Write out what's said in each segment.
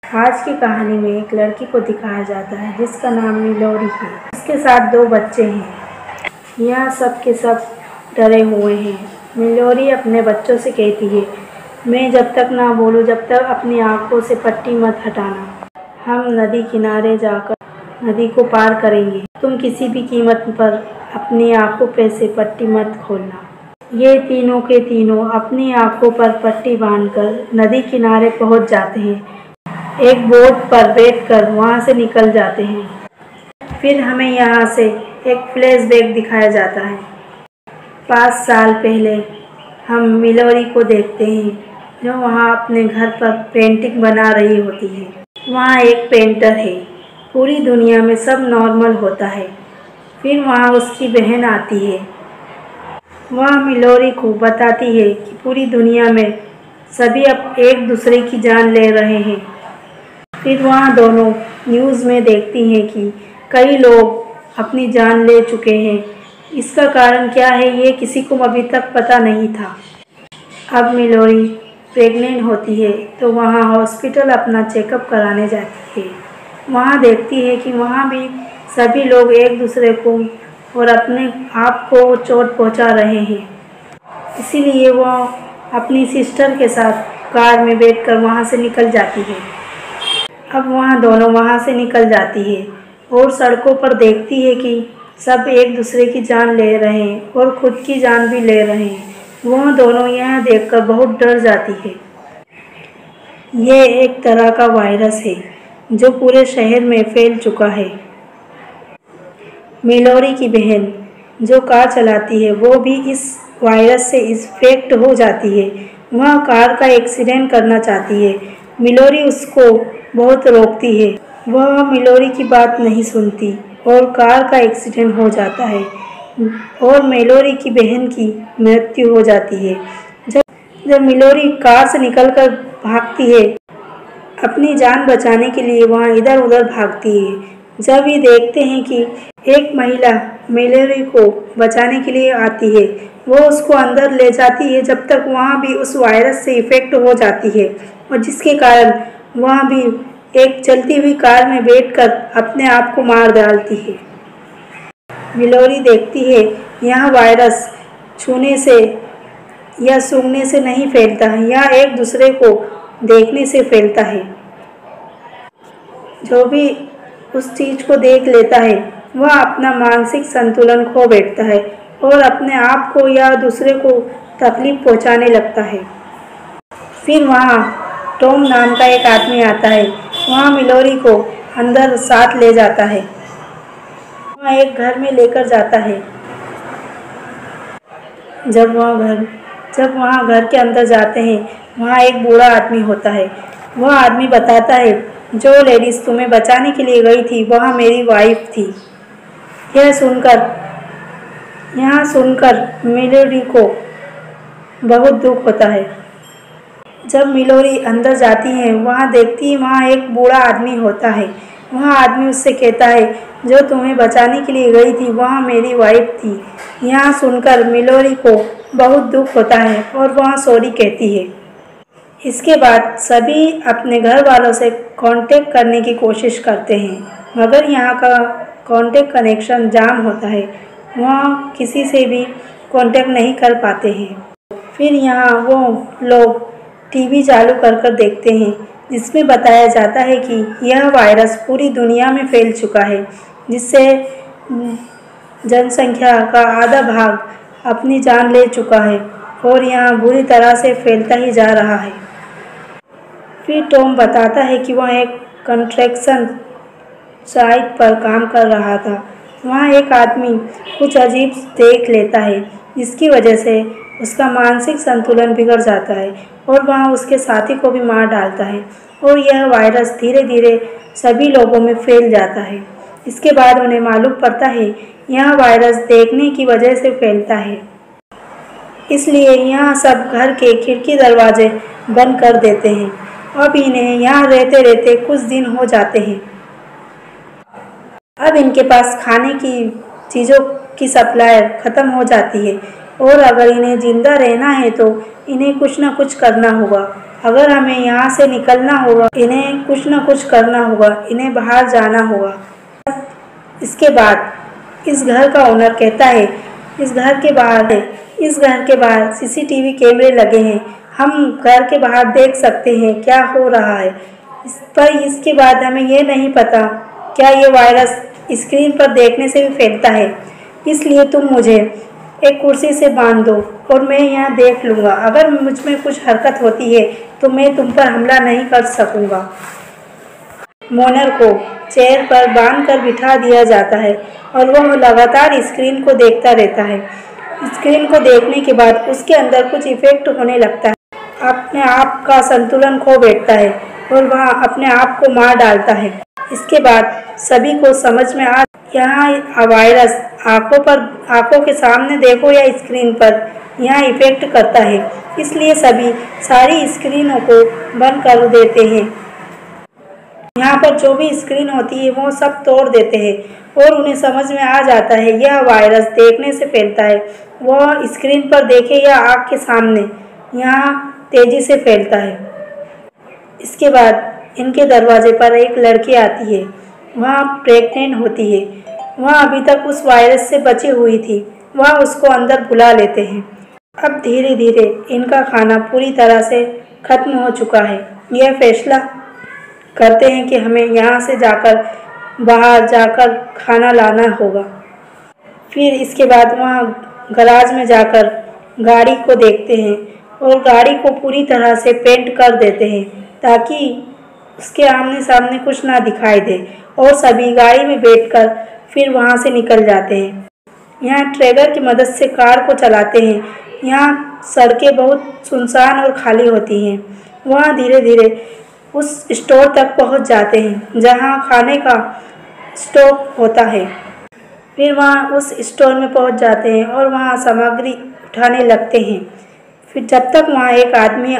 आज की कहानी में एक लड़की को दिखाया जाता है जिसका नाम मिलोरी है। उसके साथ 2 बच्चे हैं। यहाँ सब के सब डरे हुए हैं। मिलोरी अपने बच्चों से कहती है, मैं जब तक ना बोलूँ जब तक अपनी आँखों से पट्टी मत हटाना। हम नदी किनारे जाकर नदी को पार करेंगे। तुम किसी भी कीमत पर अपनी आँखों पे से पट्टी मत खोलना। ये तीनों के तीनों अपनी आँखों पर पट्टी बांधकर नदी किनारे पहुँच जाते हैं। एक बोट पर बैठकर वहाँ से निकल जाते हैं। फिर हमें यहाँ से एक फ्लैशबैक दिखाया जाता है। 5 साल पहले हम मिलोरी को देखते हैं जो वहाँ अपने घर पर पेंटिंग बना रही होती है। वहाँ एक पेंटर है। पूरी दुनिया में सब नॉर्मल होता है। फिर वहाँ उसकी बहन आती है। वह मिलोरी को बताती है कि पूरी दुनिया में सभी अब एक दूसरे की जान ले रहे हैं। फिर वहाँ दोनों न्यूज़ में देखती हैं कि कई लोग अपनी जान ले चुके हैं। इसका कारण क्या है ये किसी को अभी तक पता नहीं था। अब मिलोरी प्रेग्नेंट होती है तो वहाँ हॉस्पिटल अपना चेकअप कराने जाती है। वहाँ देखती है कि वहाँ भी सभी लोग एक दूसरे को और अपने आप को चोट पहुँचा रहे हैं। इसीलिए वह अपनी सिस्टर के साथ कार में बैठकर वहाँ से निकल जाती है। अब वहाँ दोनों वहाँ से निकल जाती है और सड़कों पर देखती है कि सब एक दूसरे की जान ले रहे हैं और खुद की जान भी ले रहे हैं। वह दोनों यह देखकर बहुत डर जाती है। ये एक तरह का वायरस है जो पूरे शहर में फैल चुका है। मिलोरी की बहन जो कार चलाती है वो भी इस वायरस से इन्फेक्ट हो जाती है। वह कार का एक्सीडेंट करना चाहती है। मिलोरी उसको बहुत रोकती है। वह मिलोरी की बात नहीं सुनती और कार का एक्सीडेंट हो जाता है और मिलोरी की बहन की मृत्यु हो जाती है। जब मिलोरी कार से निकलकर भागती है अपनी जान बचाने के लिए, वहाँ इधर उधर भागती है। जब ये देखते हैं कि एक महिला मिलोरी को बचाने के लिए आती है, वो उसको अंदर ले जाती है जब तक वहाँ भी उस वायरस से इफ़ेक्ट हो जाती है और जिसके कारण वहाँ भी एक चलती हुई कार में बैठकर अपने आप को मार डालती है। मिलोरी देखती है यह वायरस छूने से या सूंघने से नहीं फैलता है, यह एक दूसरे को देखने से फैलता है। जो भी उस चीज़ को देख लेता है वह अपना मानसिक संतुलन खो बैठता है और अपने आप को या दूसरे को तकलीफ पहुंचाने लगता है। फिर वहाँ टॉम नाम का एक आदमी आता है। वहाँ मिलोरी को अंदर साथ ले जाता है। वहाँ एक घर में लेकर जाता है। जब वहाँ घर के अंदर जाते हैं वहाँ एक बूढ़ा आदमी होता है। वह आदमी बताता है जो लेडीज़ तुम्हें बचाने के लिए गई थी वह मेरी वाइफ थी। यह सुनकर मिलोरी को बहुत दुख होता है। जब मिलोरी अंदर जाती है वहाँ देखती है वहाँ एक बूढ़ा आदमी होता है। वह आदमी उससे कहता है जो तुम्हें बचाने के लिए गई थी वह मेरी वाइफ थी। यह सुनकर मिलोरी को बहुत दुख होता है और वह सॉरी कहती है। इसके बाद सभी अपने घर वालों से कांटेक्ट करने की कोशिश करते हैं मगर यहाँ का कांटेक्ट कनेक्शन जाम होता है। वहाँ किसी से भी कांटेक्ट नहीं कर पाते हैं। फिर यहाँ वो लोग टीवी चालू कर देखते हैं जिसमें बताया जाता है कि यह वायरस पूरी दुनिया में फैल चुका है जिससे जनसंख्या का आधा भाग अपनी जान ले चुका है और यहाँ बुरी तरह से फैलता ही जा रहा है। फिर टॉम बताता है कि वह एक कंस्ट्रक्शन साइट पर काम कर रहा था। वहाँ एक आदमी कुछ अजीब देख लेता है जिसकी वजह से उसका मानसिक संतुलन बिगड़ जाता है और वह उसके साथी को भी मार डालता है और यह वायरस धीरे धीरे सभी लोगों में फैल जाता है। इसके बाद उन्हें मालूम पड़ता है यह वायरस देखने की वजह से फैलता है, इसलिए यहाँ सब घर के खिड़की दरवाजे बंद कर देते हैं। अब इन्हें यहाँ रहते रहते कुछ दिन हो जाते हैं। अब इनके पास खाने की चीज़ों की सप्लाई ख़त्म हो जाती है और अगर इन्हें ज़िंदा रहना है तो इन्हें कुछ ना कुछ करना होगा। अगर हमें यहाँ से निकलना होगा, इन्हें कुछ न कुछ करना होगा, इन्हें बाहर जाना होगा। इसके बाद इस घर का ओनर कहता है, इस घर के बाहर सीसीटीवी कैमरे लगे हैं, हम घर के बाहर देख सकते हैं क्या हो रहा है। इसके बाद हमें ये नहीं पता क्या ये वायरस स्क्रीन पर देखने से भी फैलता है, इसलिए तुम मुझे एक कुर्सी से बांध दो और मैं यहाँ देख लूँगा। अगर मुझ में कुछ हरकत होती है तो मैं तुम पर हमला नहीं कर सकूँगा। मोनर को चेयर पर बांधकर बिठा दिया जाता है और वह लगातार स्क्रीन को देखता रहता है। स्क्रीन को देखने के बाद उसके अंदर कुछ इफेक्ट होने लगता है, अपने आप का संतुलन खो बैठता है और वह अपने आप को मार डालता है। इसके बाद सभी को समझ में आ यहाँ वायरस आंखों के सामने देखो या स्क्रीन पर यहाँ इफेक्ट करता है, इसलिए सभी सारी स्क्रीनों को बंद कर देते हैं। यहाँ पर जो भी स्क्रीन होती है वो सब तोड़ देते हैं और उन्हें समझ में आ जाता है यह वायरस देखने से फैलता है। वह स्क्रीन पर देखे या आँख के सामने यहाँ तेजी से फैलता है। इसके बाद इनके दरवाजे पर एक लड़की आती है, वह प्रेग्नेंट होती है। वह अभी तक उस वायरस से बची हुई थी, वह उसको अंदर बुला लेते हैं। अब धीरे धीरे इनका खाना पूरी तरह से खत्म हो चुका है। यह फैसला करते हैं कि हमें यहाँ से बाहर जाकर खाना लाना होगा। फिर इसके बाद वहाँ गराज में जाकर गाड़ी को देखते हैं और गाड़ी को पूरी तरह से पेंट कर देते हैं ताकि उसके आमने सामने कुछ ना दिखाई दे, और सभी गाड़ी में बैठकर फिर वहाँ से निकल जाते हैं। यहाँ ट्रैकर की मदद से कार को चलाते हैं। यहाँ सड़कें बहुत सुनसान और खाली होती हैं। वहाँ धीरे धीरे उस स्टोर तक पहुँच जाते हैं जहाँ खाने का स्टॉक होता है। फिर वहाँ उस स्टोर में पहुँच जाते हैं और वहाँ सामग्री उठाने लगते हैं। फिर जब तक वहाँ एक आदमी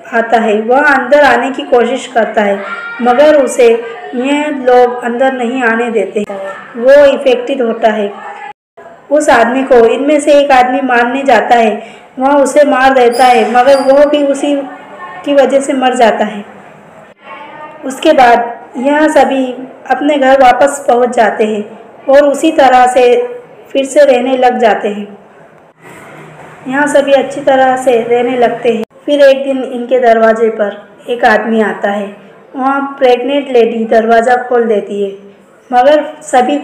आता है, वह अंदर आने की कोशिश करता है मगर उसे ये लोग अंदर नहीं आने देते। वो इफेक्टेड होता है। उस आदमी को इनमें से एक आदमी मारने जाता है, वह उसे मार देता है मगर वह भी उसी की वजह से मर जाता है। उसके बाद यह सभी अपने घर वापस पहुंच जाते हैं और उसी तरह से फिर से रहने लग जाते हैं। यहाँ सभी अच्छी तरह से रहने लगते हैं। फिर एक दिन इनके दरवाजे पर एक आदमी आता है। वहाँ प्रेग्नेंट लेडी दरवाज़ा खोल देती है मगर सभी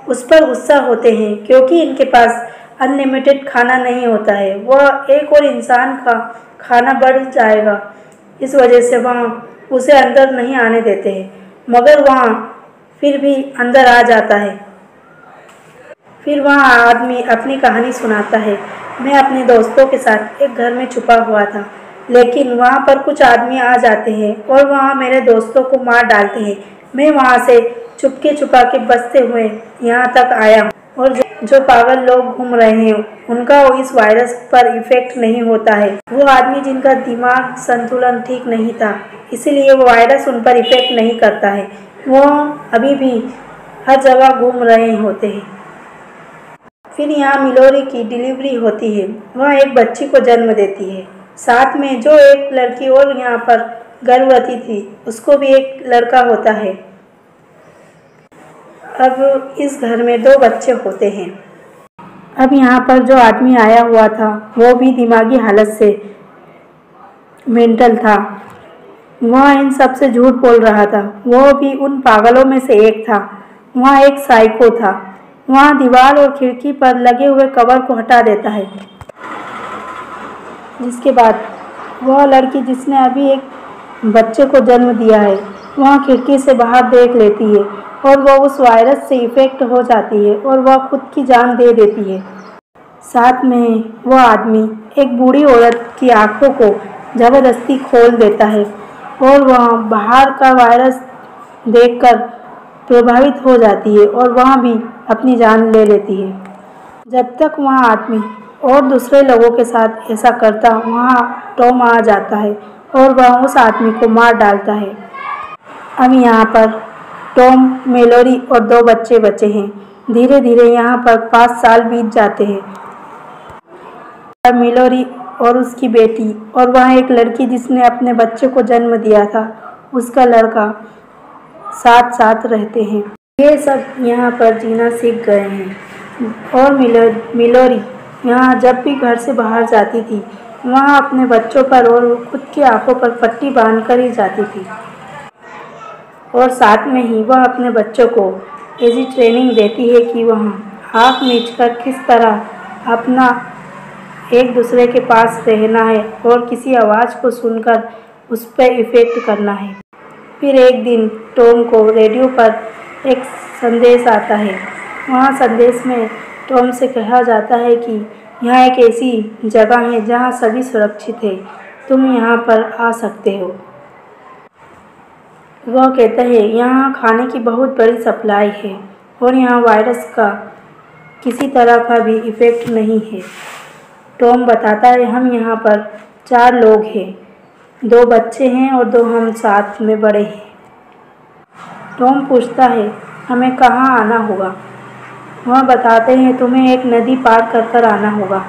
उस पर गुस्सा होते हैं क्योंकि इनके पास अनलिमिटेड खाना नहीं होता है। वह एक और इंसान का खाना बढ़ जाएगा, इस वजह से वहाँ उसे अंदर नहीं आने देते हैं मगर वहाँ फिर भी अंदर आ जाता है। फिर वहाँ आदमी अपनी कहानी सुनाता है। मैं अपने दोस्तों के साथ एक घर में छुपा हुआ था, लेकिन वहाँ पर कुछ आदमी आ जाते हैं और वहाँ मेरे दोस्तों को मार डालते हैं। मैं वहाँ से छुपा के बचते हुए यहाँ तक आया हूँ और जो पागल लोग घूम रहे हैं उनका इस वायरस पर इफेक्ट नहीं होता है। वो आदमी जिनका दिमाग संतुलन ठीक नहीं था, इसीलिए वो वायरस उन पर इफेक्ट नहीं करता है। वो अभी भी हर जगह घूम रहे होते हैं। फिर यहाँ मिलोरी की डिलीवरी होती है। वह एक बच्ची को जन्म देती है। साथ में जो एक लड़की और यहाँ पर गर्भवती थी, उसको भी एक लड़का होता है। अब इस घर में 2 बच्चे होते हैं। अब यहाँ पर जो आदमी आया हुआ था वो भी दिमागी हालत से मेंटल था। वह इन सब से झूठ बोल रहा था। वो भी उन पागलों में से एक था। वह एक साइको था। वहाँ दीवार और खिड़की पर लगे हुए कवर को हटा देता है, जिसके बाद वह लड़की जिसने अभी एक बच्चे को जन्म दिया है, वह खिड़की से बाहर देख लेती है और वह उस वायरस से इफेक्ट हो जाती है और वह खुद की जान दे देती है। साथ में वह आदमी एक बूढ़ी औरत की आंखों को ज़बरदस्ती खोल देता है और वह बाहर का वायरस देखकर प्रभावित हो जाती है और वह भी अपनी जान ले लेती है। जब तक वह आदमी और दूसरे लोगों के साथ ऐसा करता, वहाँ टॉम आ जाता है और वह उस आदमी को मार डालता है। अब यहाँ पर टॉम, मेलोरी और 2 बच्चे बचे हैं। धीरे धीरे यहाँ पर 5 साल बीत जाते हैं और मिलोरी और उसकी बेटी और वहाँ एक लड़की जिसने अपने बच्चे को जन्म दिया था, उसका लड़का साथ साथ रहते हैं। ये सब यहाँ पर जीना सीख गए हैं। और मिलोरी यहाँ जब भी घर से बाहर जाती थी, वहाँ अपने बच्चों पर और खुद की आंखों पर पट्टी बांधकर ही जाती थी। और साथ में ही वह अपने बच्चों को ऐसी ट्रेनिंग देती है कि वह आँख मीचकर किस तरह अपना एक दूसरे के पास रहना है और किसी आवाज़ को सुनकर उस पर इफ़ेक्ट करना है। फिर एक दिन टॉम को रेडियो पर एक संदेश आता है। वहाँ संदेश में टॉम से कहा जाता है कि यहाँ एक ऐसी जगह है जहाँ सभी सुरक्षित है, तुम यहाँ पर आ सकते हो। वह कहता है यहाँ खाने की बहुत बड़ी सप्लाई है और यहाँ वायरस का किसी तरह का भी इफ़ेक्ट नहीं है। टॉम बताता है हम यहाँ पर 4 लोग हैं, 2 बच्चे हैं और 2 हम साथ में बड़े हैं। टॉम पूछता है हमें कहाँ आना होगा। वह बताते हैं तुम्हें एक नदी पार कर कर आना होगा।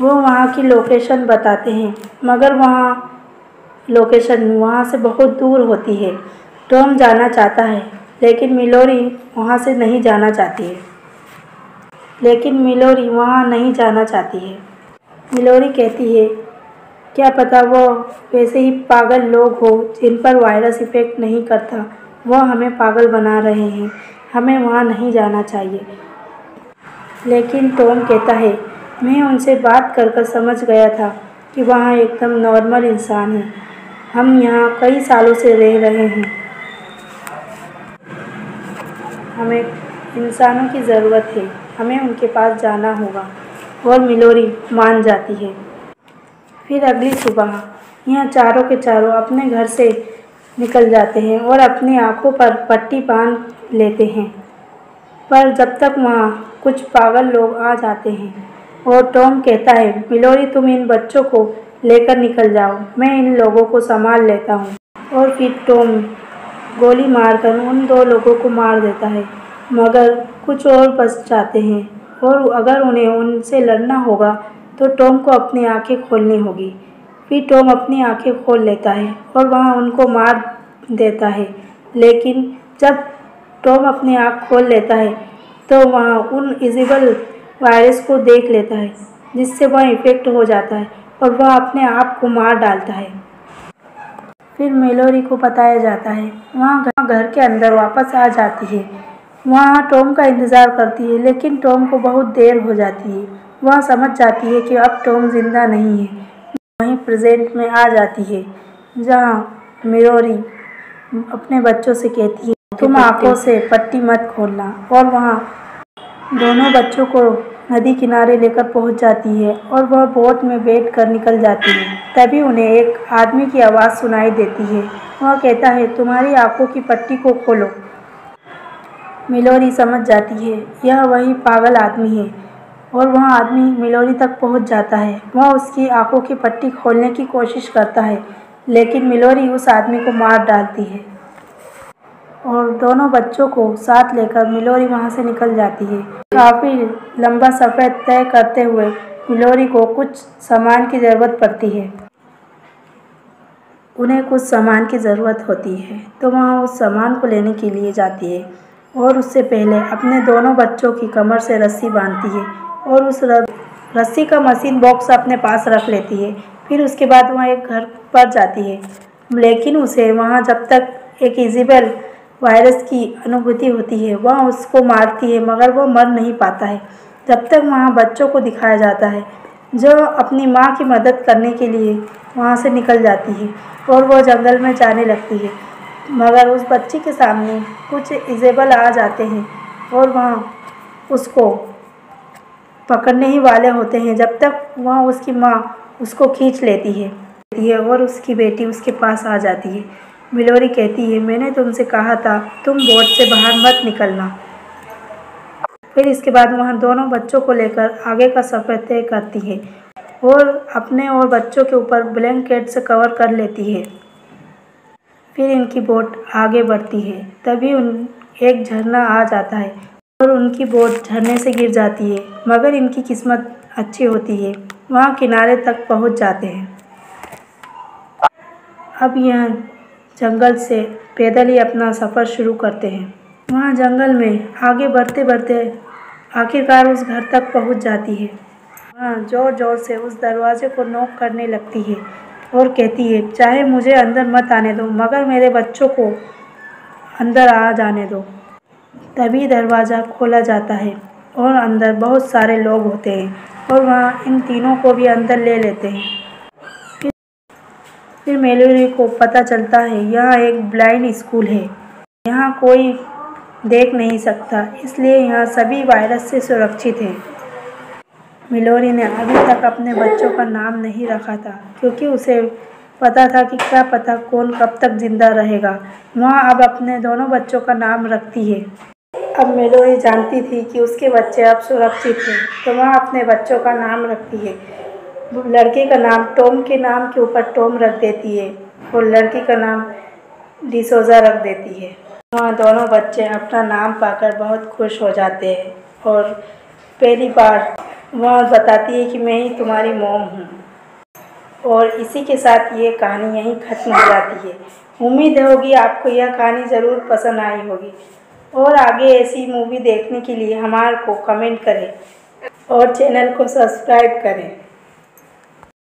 वो वहाँ की लोकेशन बताते हैं, मगर वहाँ लोकेशन वहाँ से बहुत दूर होती है। टॉम जाना चाहता है लेकिन मिलोरी वहाँ नहीं जाना चाहती है। मिलोरी कहती है क्या पता वो वैसे ही पागल लोग हो जिन पर वायरस इफ़ेक्ट नहीं करता, वह हमें पागल बना रहे हैं, हमें वहाँ नहीं जाना चाहिए। लेकिन टॉम कहता है मैं उनसे बात कर समझ गया था कि वहाँ एकदम नॉर्मल इंसान है, हम यहाँ कई सालों से रह रहे हैं, हमें इंसानों की ज़रूरत है, हमें उनके पास जाना होगा। और मिलोरी मान जाती है। फिर अगली सुबह यहाँ चारों के चारों अपने घर से निकल जाते हैं और अपनी आँखों पर पट्टी बांध लेते हैं। पर जब तक वहाँ कुछ पागल लोग आ जाते हैं और टॉम कहता है मिलोरी तुम इन बच्चों को लेकर निकल जाओ, मैं इन लोगों को संभाल लेता हूँ। और फिर टॉम गोली मारकर उन 2 लोगों को मार देता है, मगर कुछ और बच जाते हैं और अगर उन्हें उनसे लड़ना होगा तो टॉम को अपनी आंखें खोलनी होगी। फिर टॉम अपनी आंखें खोल लेता है और वहाँ उनको मार देता है। लेकिन जब टॉम अपनी आँख खोल लेता है तो वहाँ उन इविजिबल वायरस को देख लेता है, जिससे वह इफ़ेक्ट हो जाता है और वह अपने आप को मार डालता है। फिर मिलोरी को बताया जाता है, वहाँ घर के अंदर वापस आ जाती है। वहाँ टॉम का इंतज़ार करती है, लेकिन टॉम को बहुत देर हो जाती है। वह समझ जाती है कि अब टॉम जिंदा नहीं है। वहीं प्रेजेंट में आ जाती है, जहाँ मिलोरी अपने बच्चों से कहती है तुम आँखों से पट्टी मत खोलना, और वहाँ दोनों बच्चों को नदी किनारे लेकर पहुँच जाती है और वह बोट में बैठ कर निकल जाती है। तभी उन्हें एक आदमी की आवाज़ सुनाई देती है। वह कहता है तुम्हारी आँखों की पट्टी को खोलो। मिलोरी समझ जाती है यह वही पागल आदमी है और वह आदमी मिलोरी तक पहुंच जाता है। वह उसकी आंखों की पट्टी खोलने की कोशिश करता है, लेकिन मिलोरी उस आदमी को मार डालती है और दोनों बच्चों को साथ लेकर मिलोरी वहां से निकल जाती है। काफ़ी लंबा सफ़र तय करते हुए मिलोरी को कुछ सामान की ज़रूरत पड़ती है। उन्हें कुछ सामान की ज़रूरत होती है तो वह उस सामान को लेने के लिए जाती है और उससे पहले अपने दोनों बच्चों की कमर से रस्सी बांधती है और उस रस्सी का मशीन बॉक्स अपने पास रख लेती है। फिर उसके बाद वह एक घर पर जाती है, लेकिन उसे वहाँ जब तक एक इविजिबल वायरस की अनुभूति होती है वह उसको मारती है, मगर वह मर नहीं पाता है। जब तक वहाँ बच्चों को दिखाया जाता है जो अपनी माँ की मदद करने के लिए वहाँ से निकल जाती है और वह जंगल में जाने लगती है, मगर उस बच्ची के सामने कुछ इविजिबल आ जाते हैं और वह उसको पकड़ने ही वाले होते हैं। जब तक वह उसकी माँ उसको खींच लेती है और उसकी बेटी उसके पास आ जाती है। मिलोरी कहती है मैंने तुमसे कहा था तुम बोट से बाहर मत निकलना। फिर इसके बाद वह दोनों बच्चों को लेकर आगे का सफ़र तय करती है और अपने और बच्चों के ऊपर ब्लैंकेट से कवर कर लेती है। फिर इनकी बोट आगे बढ़ती है। तभी एक झरना आ जाता है और उनकी बोट झरने से गिर जाती है, मगर इनकी किस्मत अच्छी होती है, वहाँ किनारे तक पहुँच जाते हैं। अब यह जंगल से पैदल ही अपना सफ़र शुरू करते हैं। वहाँ जंगल में आगे बढ़ते बढ़ते आखिरकार उस घर तक पहुँच जाती है। वहाँ ज़ोर ज़ोर से उस दरवाजे को नॉक करने लगती है और कहती है, चाहे मुझे अंदर मत आने दो, मगर मेरे बच्चों को अंदर आ जाने दो। तभी दरवाज़ा खोला जाता है और अंदर बहुत सारे लोग होते हैं और वहाँ इन तीनों को भी अंदर ले लेते हैं। फिर मेलोडी को पता चलता है यह एक ब्लाइंड स्कूल है, यहाँ कोई देख नहीं सकता, इसलिए यहाँ सभी वायरस से सुरक्षित हैं। मेलोडी ने अभी तक अपने बच्चों का नाम नहीं रखा था, क्योंकि उसे पता था कि क्या पता कौन कब तक जिंदा रहेगा। वहाँ अब अपने दोनों बच्चों का नाम रखती है। अब मेलोडी जानती थी कि उसके बच्चे अब सुरक्षित हैं, तो वहाँ अपने बच्चों का नाम रखती है। लड़के का नाम टॉम के नाम के ऊपर टॉम रख देती है और लड़की का नाम डिसोजा रख देती है। वहाँ दोनों बच्चे अपना नाम पाकर बहुत खुश हो जाते हैं और पहली बार वह बताती है कि मैं ही तुम्हारी मॉम हूँ। और इसी के साथ ये कहानी यहीं ख़त्म हो जाती है। उम्मीद होगी आपको यह कहानी ज़रूर पसंद आई होगी और आगे ऐसी मूवी देखने के लिए हमारे को कमेंट करें और चैनल को सब्सक्राइब करें।